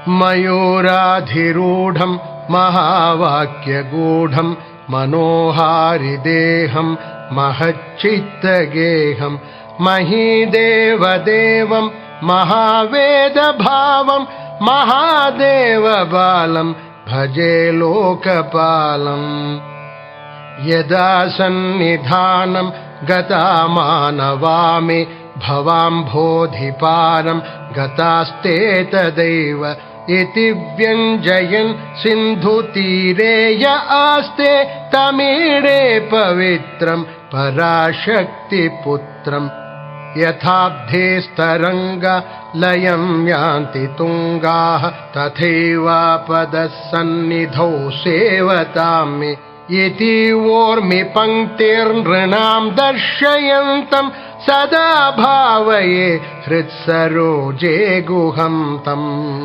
मयूराधिरूढं महावाक्यगूढं मनोहारिदेहं महच्चित्तगेहं महीदेवदेवं महावेदभावं महादेवबालं भजे लोकपालम्। यदा सन्निधानं गतामानवामि भवाम्भोधिपारं गतास्ते तदैव इति व्यञ्जयन् सिन्धुतीरे य आस्ते तमीडे पवित्रं पराशक्तिपुत्रम्। यथाब्धेस्तरङ्गा लयं यान्ति तुङ्गाः तथैवापदः सन्निधौ सेवतामि इति वोर्मि पङ्क्तिर्नृणां दर्शयन्तं सदा भावये हृत्सरोजे गुहं तम्।